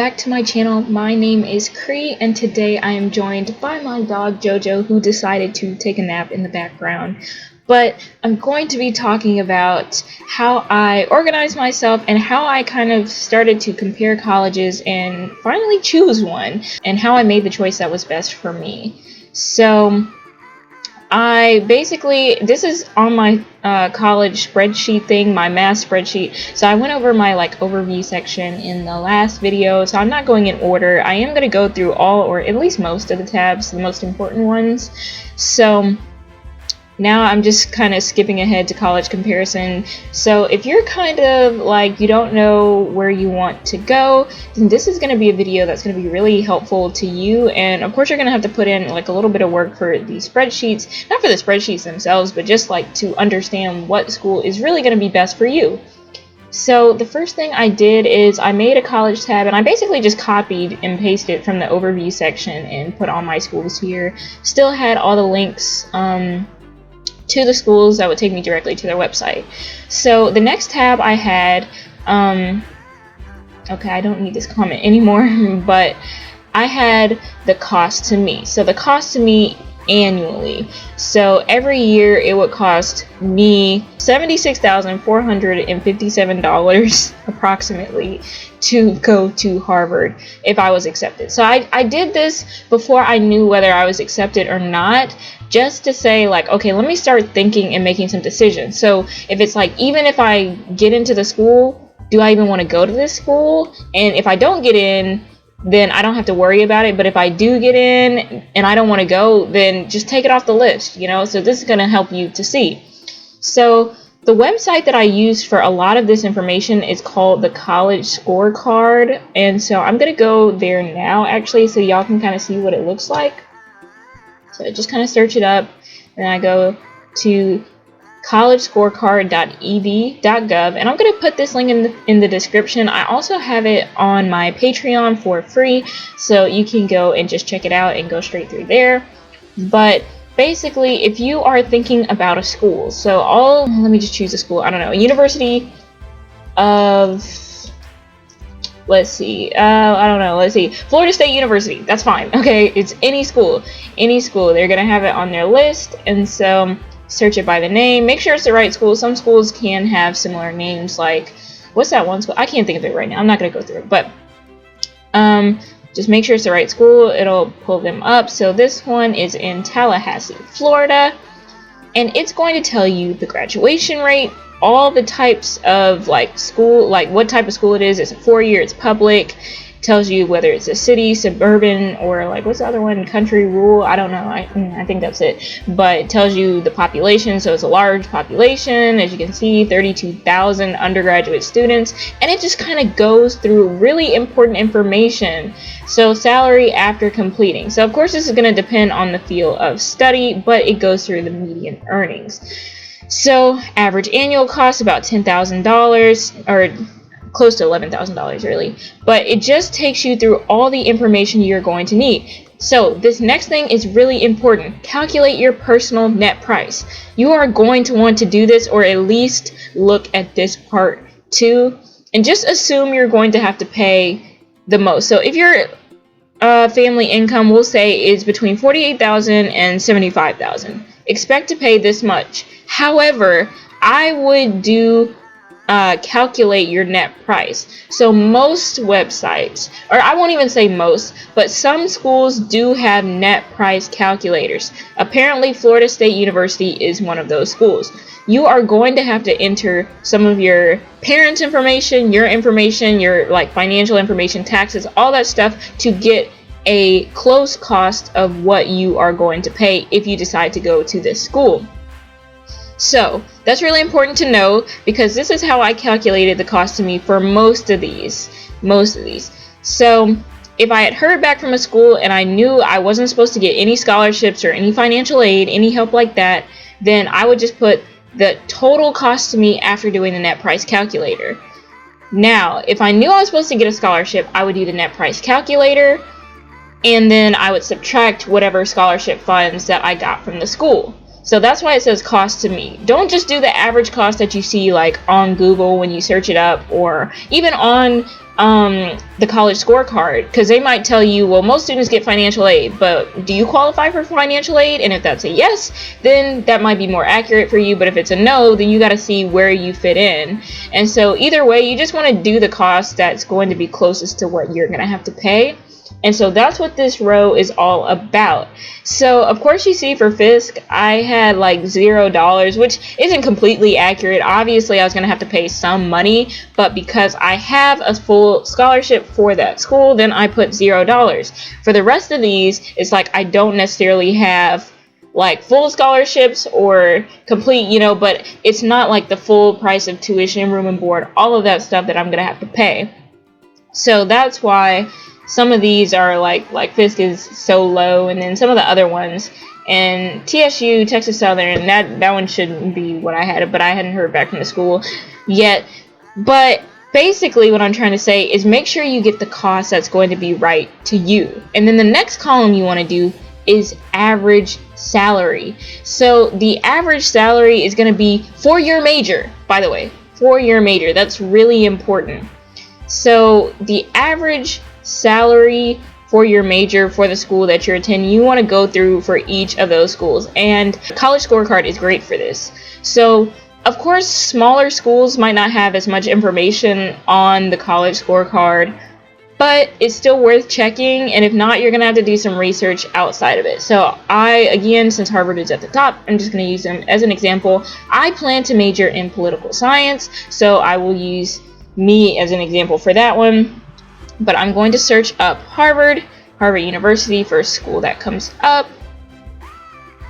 Back to my channel. My name is Cree, and today I am joined by my dog Jojo, who decided to take a nap in the background. But I'm going to be talking about how I organized myself and how I kind of started to compare colleges and finally choose one, and how I made the choice that was best for me. So this is on my college spreadsheet thing, my math spreadsheet. So I went over my overview section in the last video, so I'm not going in order. I am going to go through all, or at least most of the tabs, the most important ones. So now I'm just kind of skipping ahead to college comparison. So if you're kind of you don't know where you want to go, then this is going to be a video that's going to be really helpful to you. And of course you're going to have to put in a little bit of work for these spreadsheets, not for the spreadsheets themselves, but just to understand what school is really going to be best for you. So the first thing I did is I made a college tab, and I basically just copied and pasted from the overview section and put all my schools here. Still had all the links to the schools that would take me directly to their website. So the next tab I had, okay, I don't need this comment anymore, but I had the cost to me. So the cost to me annually. So every year it would cost me $76,457 approximately to go to Harvard if I was accepted. So I did this before I knew whether I was accepted or not, just to say okay, let me start thinking and making some decisions. So if it's even if I get into the school, do I even want to go to this school? And if I don't get in, then I don't have to worry about it. But if I do get in and I don't want to go, then just take it off the list, So this is going to help you to see. So the website that I use for a lot of this information is called the College Scorecard. And so I'm going to go there now, actually, so y'all can kind of see what it looks like. So just kind of search it up, and I go to collegescorecard.ed.gov, and I'm going to put this link in the description. I also have it on my Patreon for free, so you can go and just check it out and go straight through there. But basically, if you are thinking about a school, so let me just choose a school, I don't know, a university of, let's see, Florida State University, that's fine, okay, it's any school, they're gonna have it on their list. And so search it by the name, make sure it's the right school. Some schools can have similar names, what's that one school, I can't think of it right now, I'm not gonna go through it, but just make sure it's the right school, it'll pull them up. So this one is in Tallahassee, Florida, and it's going to tell you the graduation rate, all the types of school, what type of school it is. It's a 4-year, it's public. Tells you whether it's a city, suburban, or what's the other one, country, rural, I don't know, I think that's it. But it tells you the population, so it's a large population, as you can see, 32,000 undergraduate students, and it just kind of goes through really important information. So salary after completing, so of course this is going to depend on the field of study, but it goes through the median earnings. So average annual cost about $10,000, or close to $11,000 really, but it just takes you through all the information you're going to need. So this next thing is really important. Calculate your personal net price. You are going to want to do this, or at least look at this part too, and just assume you're going to have to pay the most. So if your family income, we'll say, is between $48,000 and $75,000, expect to pay this much. However, I would calculate your net price. So most websites, or I won't even say most, but some schools do have net price calculators. Apparently Florida State University is one of those schools. You are going to have to enter some of your parents' information, your financial information, taxes, all that stuff, to get a close cost of what you are going to pay if you decide to go to this school. So that's really important to know, because this is how I calculated the cost to me for most of these. So if I had heard back from a school and I knew I wasn't supposed to get any scholarships or any financial aid, any help like that, then I would just put the total cost to me after doing the net price calculator. Now, if I knew I was supposed to get a scholarship, I would do the net price calculator, and then I would subtract whatever scholarship funds that I got from the school. So that's why it says cost to me. Don't just do the average cost that you see on Google when you search it up, or even on the college scorecard, because they might tell you, well, most students get financial aid, but do you qualify for financial aid? And if that's a yes, then that might be more accurate for you. But if it's a no, then you got to see where you fit in. And so either way, you just want to do the cost that's going to be closest to what you're going to have to pay. And so that's what this row is all about. So of course you see for Fisk, I had like $0, which isn't completely accurate. Obviously I was going to have to pay some money, but because I have a full scholarship for that school, then I put $0. For the rest of these, it's like I don't necessarily have like full scholarships or complete, you know, but it's not like the full price of tuition, room and board, all of that stuff that I'm going to have to pay. So that's why some of these are like Fisk is so low, and then some of the other ones, and TSU, Texas Southern, that one shouldn't be what I had, but I hadn't heard back from the school yet. But basically what I'm trying to say is make sure you get the cost that's going to be right to you. And then the next column you want to do is average salary. So the average salary is going to be for your major, by the way, for your major. That's really important. So the average salary for your major for the school that you're attending, you want to go through for each of those schools, and college scorecard is great for this. So of course smaller schools might not have as much information on the college scorecard, but it's still worth checking, and if not, you're gonna have to do some research outside of it. So again, since Harvard is at the top, I'm just gonna use them as an example. I plan to major in political science, so I will use me as an example for that one. But I'm going to search up Harvard University, first school that comes up.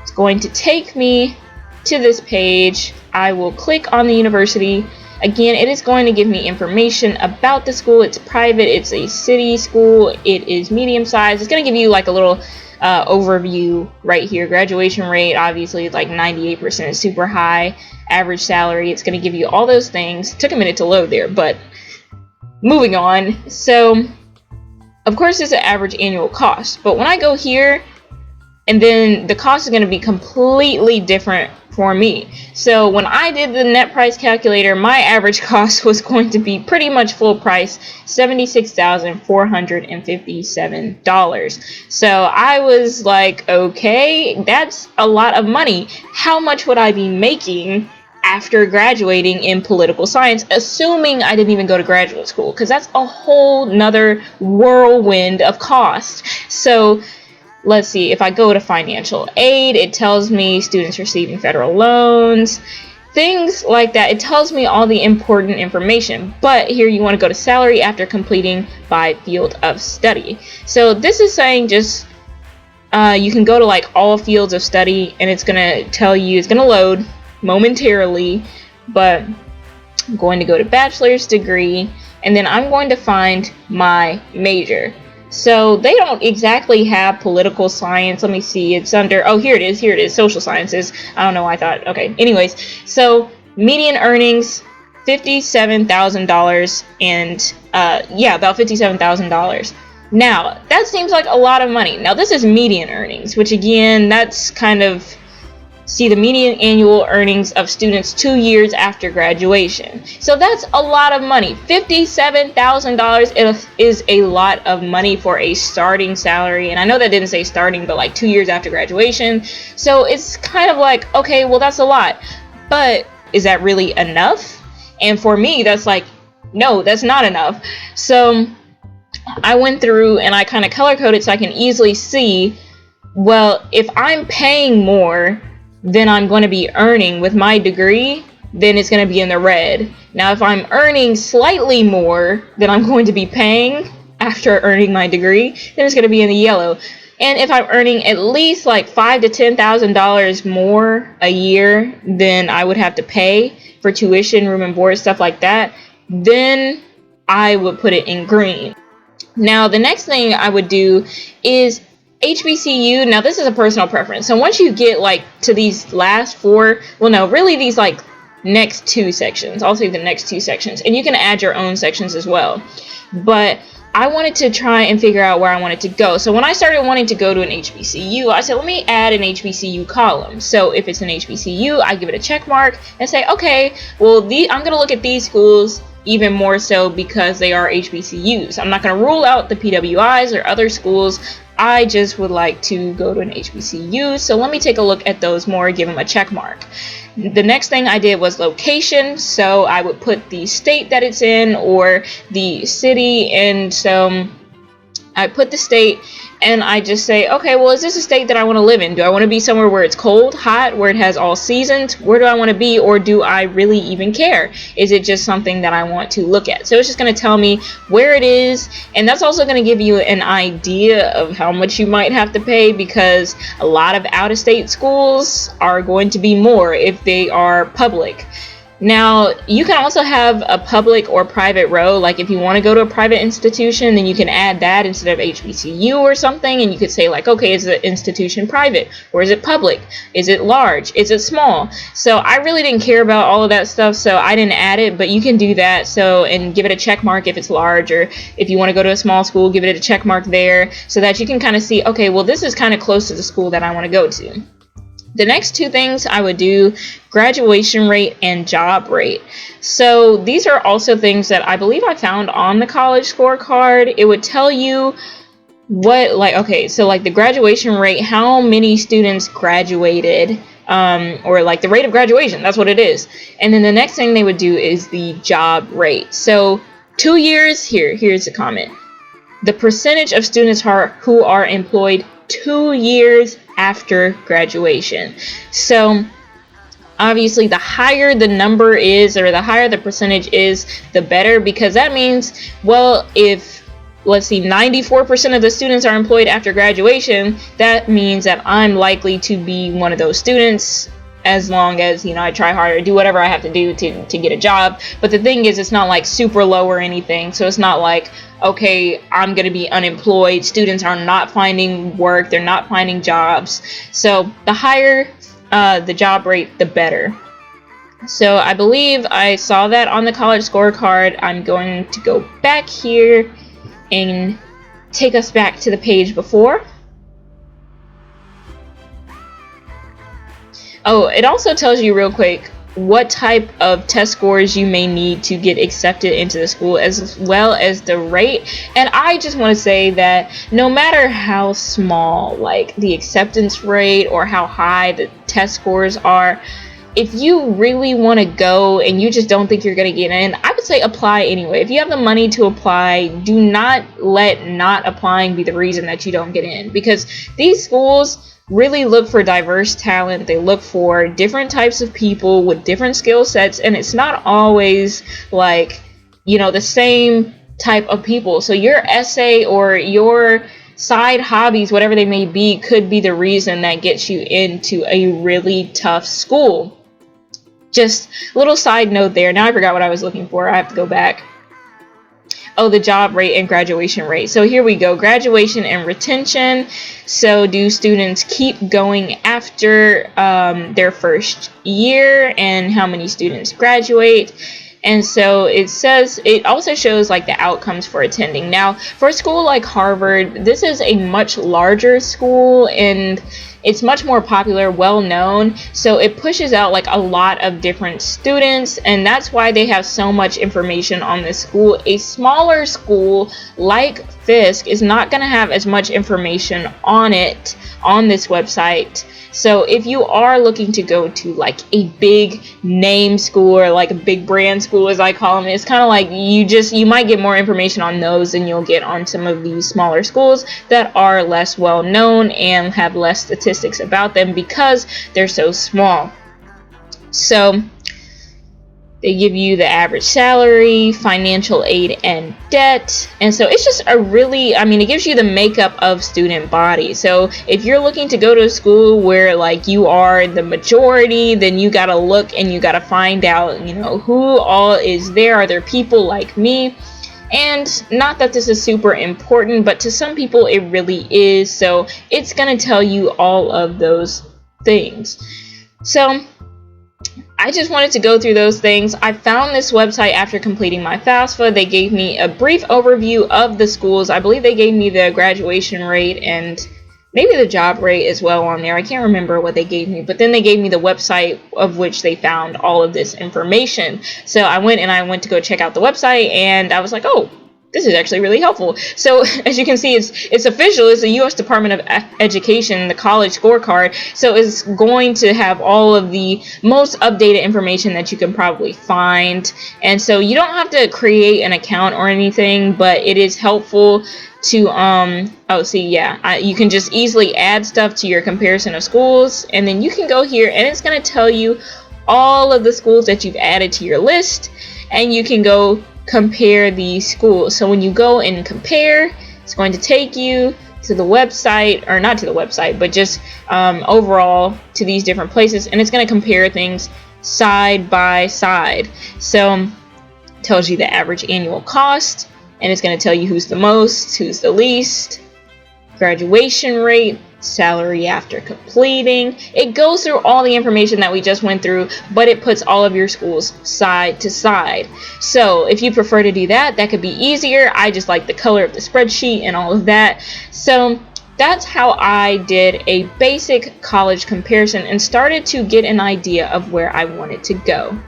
It's going to take me to this page. I will click on the university. Again, it is going to give me information about the school. It's private, it's a city school, it is medium sized. It's going to give you like a little overview right here. Graduation rate, obviously, like 98%, super high. Average salary, it's going to give you all those things. It took a minute to load there, but moving on. So of course it's an average annual cost, but when I go here, and then the cost is going to be completely different for me. So when I did the net price calculator, my average cost was going to be pretty much full price, $76,457. So I was like, okay, that's a lot of money. How much would I be making after graduating in political science, assuming I didn't even go to graduate school, because that's a whole nother whirlwind of cost. So let's see, if I go to financial aid, it tells me students receiving federal loans, things like that. It tells me all the important information. But here you want to go to salary after completing by field of study. So this is saying just you can go to like all fields of study, and it's going to tell you, it's going to load momentarily, but I'm going to go to bachelor's degree, and then I'm going to find my major. So they don't exactly have political science. Let me see, it's under, oh, here it is, social sciences. I don't know why I thought, okay, anyways. So median earnings, $57,000, and yeah, about $57,000. Now that seems like a lot of money. Now this is median earnings, which again, that's kind of, see the median annual earnings of students 2 years after graduation. So that's a lot of money. $57,000 is a lot of money for a starting salary. And I know that didn't say starting, but like 2 years after graduation. So it's kind of like, okay, well, that's a lot. But is that really enough? And for me, that's like, no, that's not enough. So I went through and I kind of color coded so I can easily see, well, if I'm paying more than I'm going to be earning with my degree, then it's going to be in the red. Now, if I'm earning slightly more than I'm going to be paying after earning my degree, then it's going to be in the yellow. And if I'm earning at least like $5,000 to $10,000 more a year than I would have to pay for tuition, room and board, stuff like that, then I would put it in green. Now, the next thing I would do is HBCU. Now this is a personal preference. So once you get like to these last four, well, no, really these like next two sections, I'll say the next two sections, and you can add your own sections as well. But I wanted to try and figure out where I wanted to go. So when I started wanting to go to an HBCU, I said, let me add an HBCU column. So if it's an HBCU, I give it a check mark and say, okay, well, I'm going to look at these schools even more so because they are HBCUs. I'm not going to rule out the PWIs or other schools. I just would like to go to an HBCU. So let me take a look at those more, give them a check mark. The next thing I did was location. So I would put the state that it's in or the city. And so I put the state and I just say, okay, well, is this a state that I want to live in? Do I want to be somewhere where it's cold, hot, where it has all seasons? Where do I want to be, or do I really even care? Is it just something that I want to look at? So it's just going to tell me where it is, and that's also going to give you an idea of how much you might have to pay, because a lot of out-of-state schools are going to be more if they are public. Now, you can also have a public or private row. Like if you want to go to a private institution, then you can add that instead of HBCU or something. And you could say like, okay, is the institution private or is it public? Is it large? Is it small? So I really didn't care about all of that stuff, so I didn't add it, but you can do that. So, and give it a check mark if it's large, or if you want to go to a small school, give it a check mark there so that you can kind of see, okay, well, this is kind of close to the school that I want to go to. The next two things I would do, graduation rate and job rate. So these are also things that I believe I found on the college scorecard. It would tell you what, like, okay, so like the graduation rate, how many students graduated, or like the rate of graduation, that's what it is. And then the next thing they would do is the job rate. So 2 years, here's the comment. The percentage of students who are employed 2 years after graduation. So obviously the higher the number is, or the higher the percentage is, the better, because that means, well, if let's see, 94% of the students are employed after graduation, that means that I'm likely to be one of those students, as long as, I try harder, do whatever I have to do to get a job. But the thing is, it's not like super low or anything. So it's not like, okay, I'm going to be unemployed. Students are not finding work. They're not finding jobs. So the higher the job rate, the better. So I believe I saw that on the college scorecard. I'm going to go back here and take us back to the page before. Oh, it also tells you real quick what type of test scores you may need to get accepted into the school, as well as the rate. And I just want to say that no matter how small like the acceptance rate or how high the test scores are, if you really want to go and you just don't think you're going to get in, I would say apply anyway. If you have the money to apply, do not let not applying be the reason that you don't get in, because these schools really look for diverse talent. They look for different types of people with different skill sets, and it's not always like, the same type of people. So your essay or your side hobbies, whatever they may be, could be the reason that gets you into a really tough school. Just a little side note there. Now I forgot what I was looking for. I have to go back. Oh, the job rate and graduation rate. So here we go. Graduation and retention. So do students keep going after their first year, and how many students graduate? And so it says, it also shows like the outcomes for attending. Now, for a school like Harvard, this is a much larger school and it's much more popular, well known. So it pushes out like a lot of different students, and that's why they have so much information on this school. A smaller school like Fisk is not going to have as much information on it on this website. So if you are looking to go to like a big name school, or like a big brand school as I call them, it's kind of like you might get more information on those than you'll get on some of these smaller schools that are less well known and have less statistics about them because they're so small. So they give you the average salary, financial aid, and debt. And so it's just a really, it gives you the makeup of student body. So if you're looking to go to a school where like you are the majority, then you got to look and you got to find out, who all is there. Are there people like me? And not that this is super important, but to some people it really is. So it's going to tell you all of those things. So I just wanted to go through those things. I found this website after completing my FAFSA. They gave me a brief overview of the schools. I believe they gave me the graduation rate and maybe the job rate as well on there. I can't remember what they gave me, but then they gave me the website of which they found all of this information. So I went to go check out the website, and I was like, oh, this is actually really helpful. So as you can see, it's official. It's the U.S. Department of Education, the college scorecard. So it's going to have all of the most updated information that you can probably find. And so you don't have to create an account or anything, but it is helpful to you can just easily add stuff to your comparison of schools, and then you can go here and it's going to tell you all of the schools that you've added to your list, and you can go compare these schools. So when you go and compare, it's going to take you to the website, or not to the website, but just overall to these different places, and it's going to compare things side by side. So it tells you the average annual cost, and it's going to tell you who's the most, who's the least, graduation rate, salary after completing. It goes through all the information that we just went through, but it puts all of your schools side to side. So if you prefer to do that, that could be easier. I just like the color of the spreadsheet and all of that. So that's how I did a basic college comparison and started to get an idea of where I wanted to go.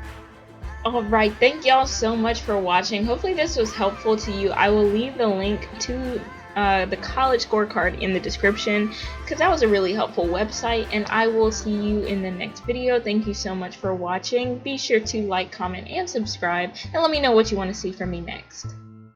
Alright, thank y'all so much for watching. Hopefully this was helpful to you. I will leave the link to the college scorecard in the description, because that was a really helpful website, and I will see you in the next video. Thank you so much for watching. Be sure to like, comment, and subscribe, and let me know what you want to see from me next.